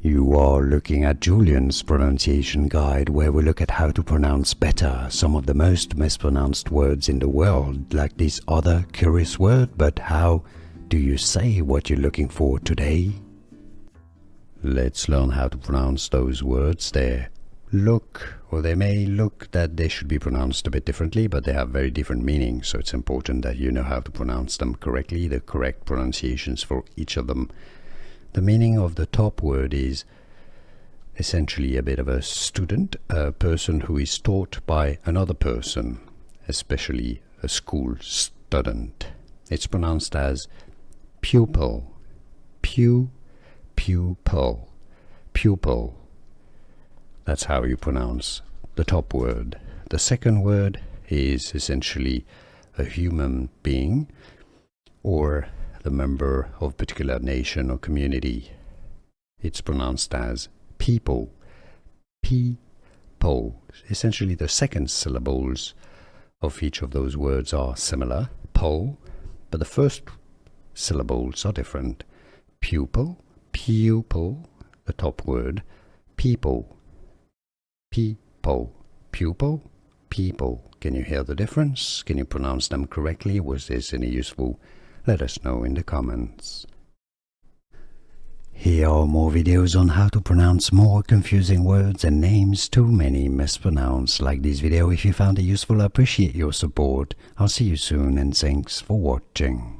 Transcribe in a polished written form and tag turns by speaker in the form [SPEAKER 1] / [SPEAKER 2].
[SPEAKER 1] You are looking at Julian's pronunciation guide, where we look at how to pronounce better some of the most mispronounced words in the world, like this other curious word. But how do you say what you're looking for today? Let's learn how to pronounce those words. They may look that they should be pronounced a bit differently, but they have very different meanings, so it's important that you know how to pronounce them correctly, the correct pronunciations for each of them. The meaning of the top word is essentially a bit of a student, a person who is taught by another person, especially a school student. It's pronounced as pupil, pupil, pupil. That's how you pronounce the top word. The second word is essentially a human being or the member of a particular nation or community. It's pronounced as people, people. Essentially the second syllables of each of those words are similar, po, but the first syllables are different. Pupil, pupil, the top word, people, people, pupil, people. Can you hear the difference? Can you pronounce them correctly? Was this any useful? Let us know in the comments. Here are more videos on how to pronounce more confusing words and names too many mispronounced. Like this video if you found it useful. I appreciate your support. I'll see you soon and thanks for watching.